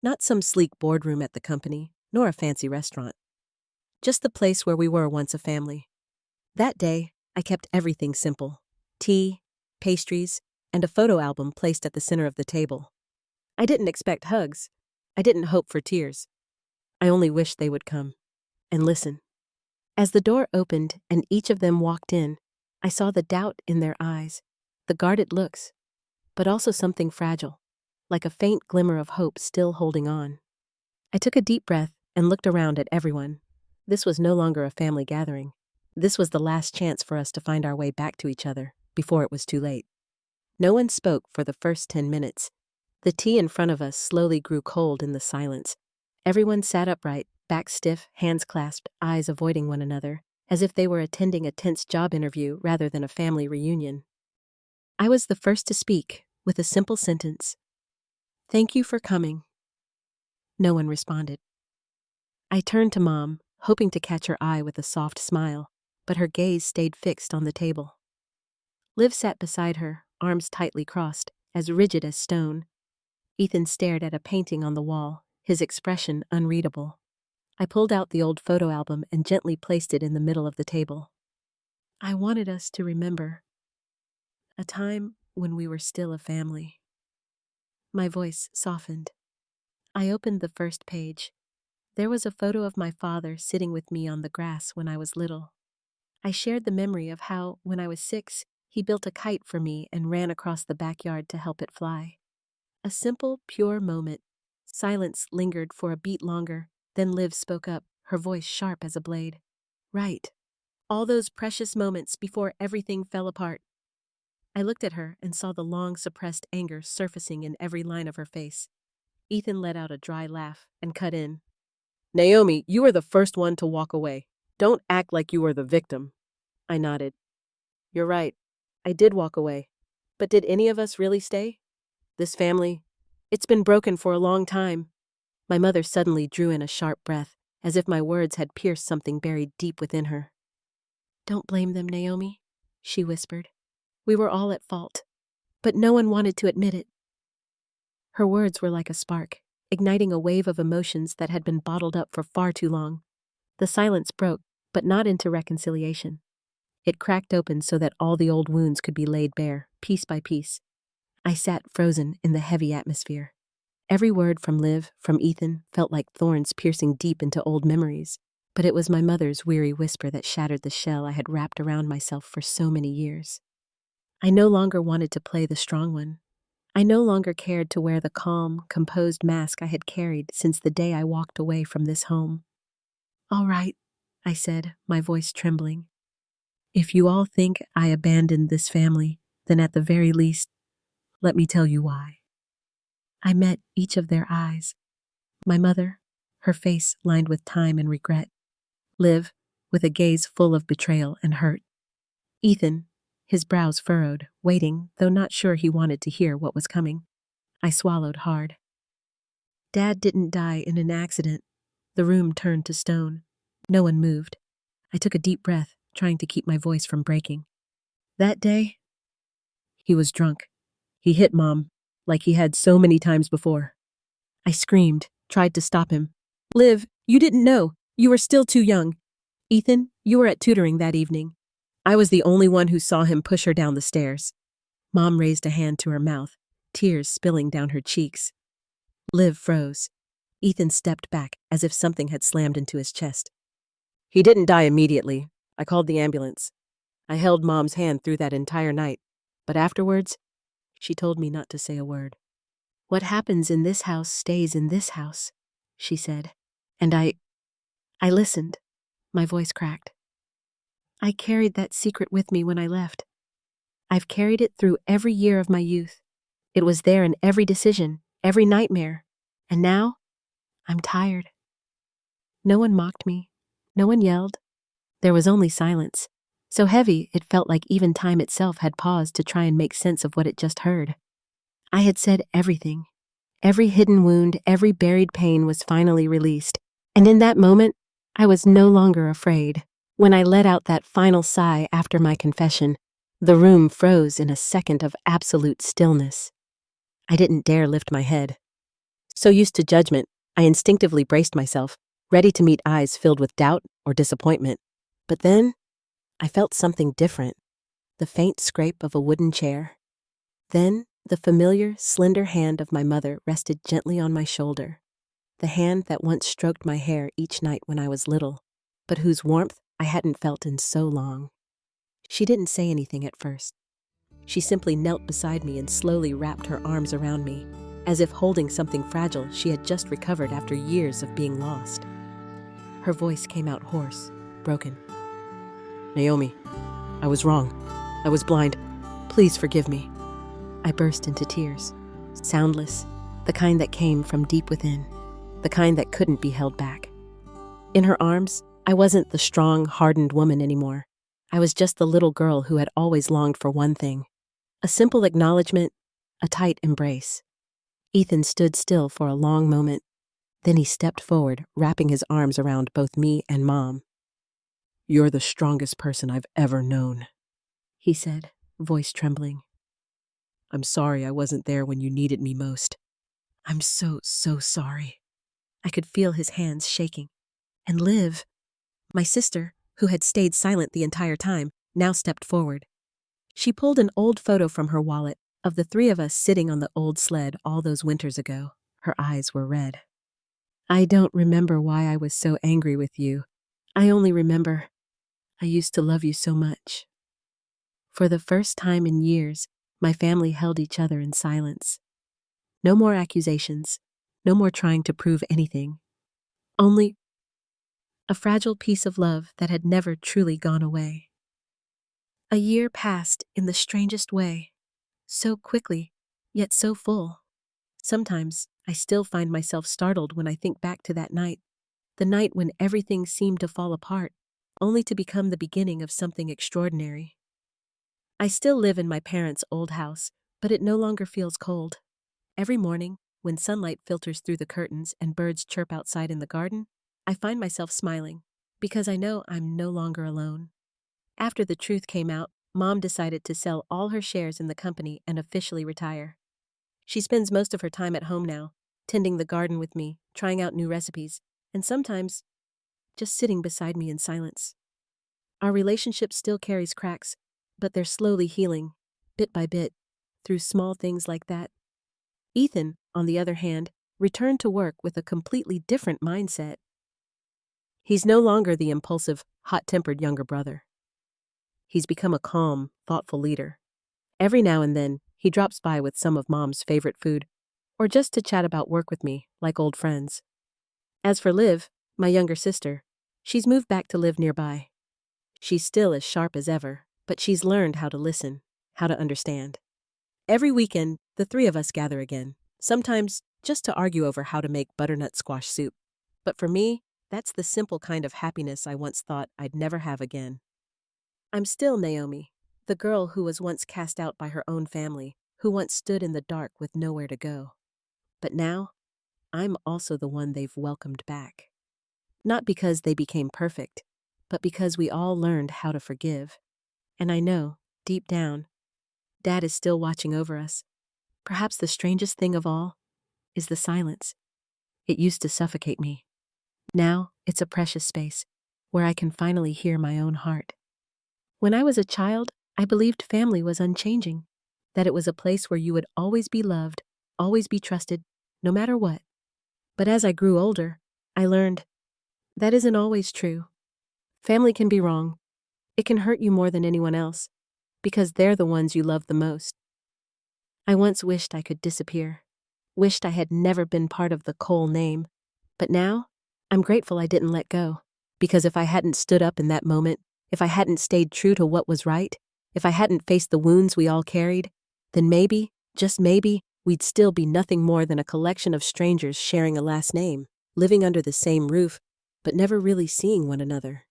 Not some sleek boardroom at the company, nor a fancy restaurant. Just the place where we were once a family. That day, I kept everything simple: tea, pastries, and a photo album placed at the center of the table. I didn't expect hugs. I didn't hope for tears. I only wished they would come and listen. As the door opened and each of them walked in, I saw the doubt in their eyes, the guarded looks, but also something fragile, like a faint glimmer of hope still holding on. I took a deep breath and looked around at everyone. This was no longer a family gathering. This was the last chance for us to find our way back to each other before it was too late. No one spoke for the first 10 minutes. The tea in front of us slowly grew cold in the silence. Everyone sat upright, back stiff, hands clasped, eyes avoiding one another, as if they were attending a tense job interview rather than a family reunion. I was the first to speak, with a simple sentence: "Thank you for coming." No one responded. I turned to Mom, hoping to catch her eye with a soft smile, but her gaze stayed fixed on the table. Liv sat beside her, arms tightly crossed, as rigid as stone. Ethan stared at a painting on the wall, his expression unreadable. I pulled out the old photo album and gently placed it in the middle of the table. I wanted us to remember a time when we were still a family. My voice softened. I opened the first page. There was a photo of my father sitting with me on the grass when I was little. I shared the memory of how, when I was 6, he built a kite for me and ran across the backyard to help it fly. A simple, pure moment. Silence lingered for a beat longer, then Liv spoke up, her voice sharp as a blade. Right. All those precious moments before everything fell apart. I looked at her and saw the long suppressed anger surfacing in every line of her face. Ethan let out a dry laugh and cut in. Naomi, you were the first one to walk away. Don't act like you were the victim. I nodded. You're right. I did walk away. But did any of us really stay? This family, it's been broken for a long time. My mother suddenly drew in a sharp breath, as if my words had pierced something buried deep within her. Don't blame them, Naomi, she whispered. We were all at fault, but no one wanted to admit it. Her words were like a spark, igniting a wave of emotions that had been bottled up for far too long. The silence broke, but not into reconciliation. It cracked open so that all the old wounds could be laid bare, piece by piece. I sat frozen in the heavy atmosphere. Every word from Liv, from Ethan, felt like thorns piercing deep into old memories, but it was my mother's weary whisper that shattered the shell I had wrapped around myself for so many years. I no longer wanted to play the strong one. I no longer cared to wear the calm, composed mask I had carried since the day I walked away from this home. All right, I said, my voice trembling. If you all think I abandoned this family, then at the very least, let me tell you why. I met each of their eyes. My mother, her face lined with time and regret. Liv, with a gaze full of betrayal and hurt. Ethan, his brows furrowed, waiting, though not sure he wanted to hear what was coming. I swallowed hard. Dad didn't die in an accident. The room turned to stone. No one moved. I took a deep breath, trying to keep my voice from breaking. That day, he was drunk. He hit Mom, like he had so many times before. I screamed, tried to stop him. Liv, you didn't know. You were still too young. Ethan, you were at tutoring that evening. I was the only one who saw him push her down the stairs. Mom raised a hand to her mouth, tears spilling down her cheeks. Liv froze. Ethan stepped back as if something had slammed into his chest. He didn't die immediately. I called the ambulance. I held Mom's hand through that entire night, but afterwards, she told me not to say a word. What happens in this house stays in this house, she said. And I listened. My voice cracked. I carried that secret with me when I left. I've carried it through every year of my youth. It was there in every decision, every nightmare. And now, I'm tired. No one mocked me. No one yelled. There was only silence, so heavy it felt like even time itself had paused to try and make sense of what it just heard. I had said everything. Every hidden wound, every buried pain was finally released, and in that moment, I was no longer afraid. When I let out that final sigh after my confession, the room froze in a second of absolute stillness. I didn't dare lift my head. So used to judgment, I instinctively braced myself, ready to meet eyes filled with doubt or disappointment. But then, I felt something different. The faint scrape of a wooden chair. Then, the familiar, slender hand of my mother rested gently on my shoulder. The hand that once stroked my hair each night when I was little, but whose warmth I hadn't felt in so long. She didn't say anything at first. She simply knelt beside me and slowly wrapped her arms around me, as if holding something fragile she had just recovered after years of being lost. Her voice came out hoarse, broken. Naomi, I was wrong. I was blind. Please forgive me. I burst into tears, soundless, the kind that came from deep within, the kind that couldn't be held back. In her arms, I wasn't the strong, hardened woman anymore. I was just the little girl who had always longed for one thing. A simple acknowledgement, a tight embrace. Ethan stood still for a long moment. Then he stepped forward, wrapping his arms around both me and Mom. You're the strongest person I've ever known, he said, voice trembling. I'm sorry I wasn't there when you needed me most. I'm so sorry. I could feel his hands shaking. And Liv, my sister, who had stayed silent the entire time, now stepped forward. She pulled an old photo from her wallet of the three of us sitting on the old sled all those winters ago. Her eyes were red. I don't remember why I was so angry with you. I only remember I used to love you so much. For the first time in years, my family held each other in silence. No more accusations, no more trying to prove anything. Only a fragile piece of love that had never truly gone away. A year passed in the strangest way, so quickly, yet so full. Sometimes I still find myself startled when I think back to that night, the night when everything seemed to fall apart, only to become the beginning of something extraordinary. I still live in my parents' old house, but it no longer feels cold. Every morning, when sunlight filters through the curtains and birds chirp outside in the garden, I find myself smiling, because I know I'm no longer alone. After the truth came out, Mom decided to sell all her shares in the company and officially retire. She spends most of her time at home now, tending the garden with me, trying out new recipes, and sometimes just sitting beside me in silence. Our relationship still carries cracks, but they're slowly healing, bit by bit, through small things like that. Ethan, on the other hand, returned to work with a completely different mindset. He's no longer the impulsive, hot-tempered younger brother. He's become a calm, thoughtful leader. Every now and then, he drops by with some of Mom's favorite food, or just to chat about work with me, like old friends. As for Liv, my younger sister, she's moved back to live nearby. She's still as sharp as ever, but she's learned how to listen, how to understand. Every weekend, the three of us gather again, sometimes just to argue over how to make butternut squash soup. But for me, that's the simple kind of happiness I once thought I'd never have again. I'm still Naomi, the girl who was once cast out by her own family, who once stood in the dark with nowhere to go. But now, I'm also the one they've welcomed back. Not because they became perfect, but because we all learned how to forgive. And I know, deep down, Dad is still watching over us. Perhaps the strangest thing of all is the silence. It used to suffocate me. Now, it's a precious space where I can finally hear my own heart. When I was a child, I believed family was unchanging, that it was a place where you would always be loved, always be trusted, no matter what. But as I grew older, I learned that isn't always true. Family can be wrong. It can hurt you more than anyone else, because they're the ones you love the most. I once wished I could disappear, wished I had never been part of the Cole name, but now, I'm grateful I didn't let go, because if I hadn't stood up in that moment, if I hadn't stayed true to what was right, if I hadn't faced the wounds we all carried, then maybe, just maybe, we'd still be nothing more than a collection of strangers sharing a last name, living under the same roof, but never really seeing one another.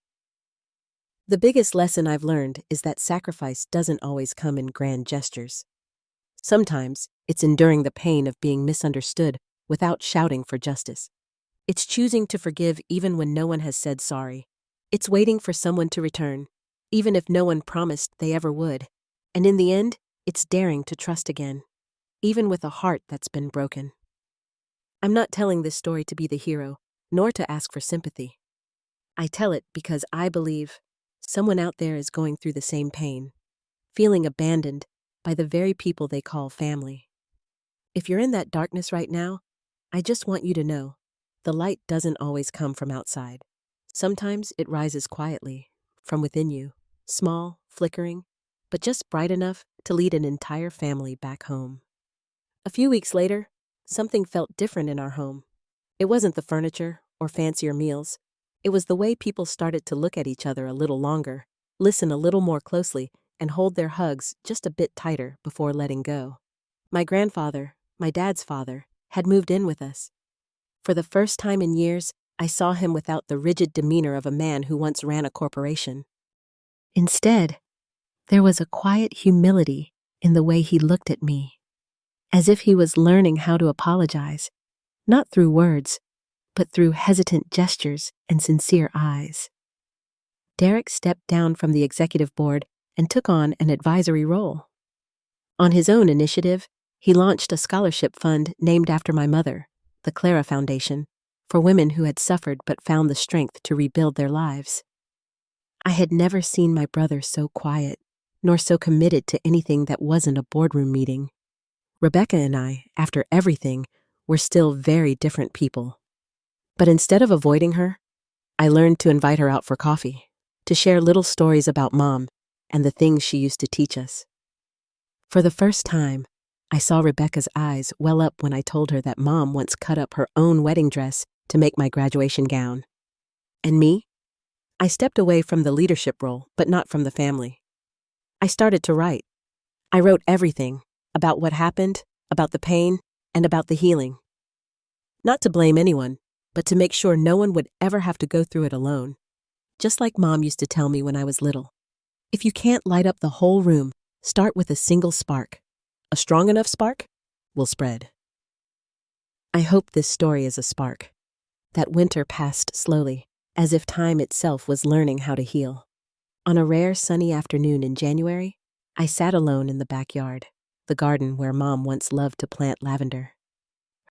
The biggest lesson I've learned is that sacrifice doesn't always come in grand gestures. Sometimes, it's enduring the pain of being misunderstood without shouting for justice. It's choosing to forgive even when no one has said sorry. It's waiting for someone to return, even if no one promised they ever would. And in the end, it's daring to trust again, even with a heart that's been broken. I'm not telling this story to be the hero, nor to ask for sympathy. I tell it because I believe someone out there is going through the same pain, feeling abandoned by the very people they call family. If you're in that darkness right now, I just want you to know, the light doesn't always come from outside. Sometimes it rises quietly, from within you, small, flickering, but just bright enough to lead an entire family back home. A few weeks later, something felt different in our home. It wasn't the furniture or fancier meals. It was the way people started to look at each other a little longer, listen a little more closely, and hold their hugs just a bit tighter before letting go. My grandfather, my dad's father, had moved in with us. For the first time in years, I saw him without the rigid demeanor of a man who once ran a corporation. Instead, there was a quiet humility in the way he looked at me, as if he was learning how to apologize, not through words, but through hesitant gestures and sincere eyes. Derek stepped down from the executive board and took on an advisory role. On his own initiative, he launched a scholarship fund named after my mother, the Clara Foundation, for women who had suffered but found the strength to rebuild their lives. I had never seen my brother so quiet, nor so committed to anything that wasn't a boardroom meeting. Rebecca and I, after everything, were still very different people. But instead of avoiding her, I learned to invite her out for coffee, to share little stories about Mom and the things she used to teach us. For the first time, I saw Rebecca's eyes well up when I told her that Mom once cut up her own wedding dress to make my graduation gown. And me? I stepped away from the leadership role, but not from the family. I started to write. I wrote everything, about what happened, about the pain, and about the healing. Not to blame anyone, but to make sure no one would ever have to go through it alone. Just like Mom used to tell me when I was little. If you can't light up the whole room, start with a single spark. A strong enough spark will spread. I hope this story is a spark. That winter passed slowly, as if time itself was learning how to heal. On a rare sunny afternoon in January, I sat alone in the backyard, the garden where Mom once loved to plant lavender.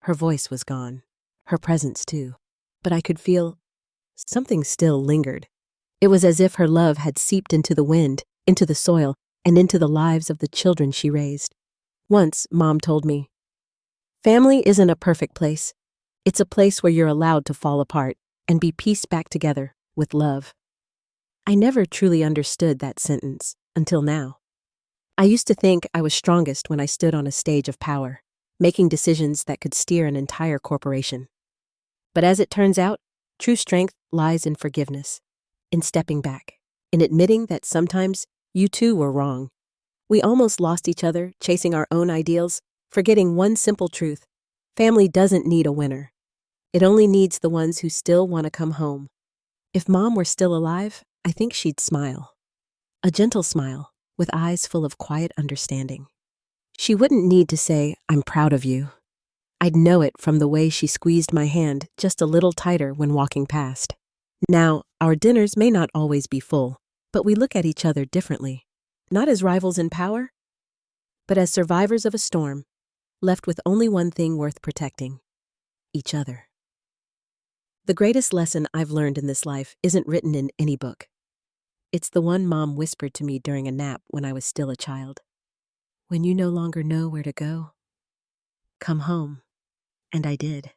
Her voice was gone, her presence too, but I could feel something still lingered. It was as if her love had seeped into the wind, into the soil, and into the lives of the children she raised. Once, Mom told me, "Family isn't a perfect place. It's a place where you're allowed to fall apart and be pieced back together with love." I never truly understood that sentence until now. I used to think I was strongest when I stood on a stage of power, making decisions that could steer an entire corporation. But as it turns out, true strength lies in forgiveness, in stepping back, in admitting that sometimes you too were wrong. We almost lost each other chasing our own ideals, forgetting one simple truth: family doesn't need a winner. It only needs the ones who still want to come home. If Mom were still alive, I think she'd smile. A gentle smile, with eyes full of quiet understanding. She wouldn't need to say, "I'm proud of you." I'd know it from the way she squeezed my hand just a little tighter when walking past. Now, our dinners may not always be full, but we look at each other differently. Not as rivals in power, but as survivors of a storm, left with only one thing worth protecting: each other. The greatest lesson I've learned in this life isn't written in any book. It's the one Mom whispered to me during a nap when I was still a child. When you no longer know where to go, come home. And I did.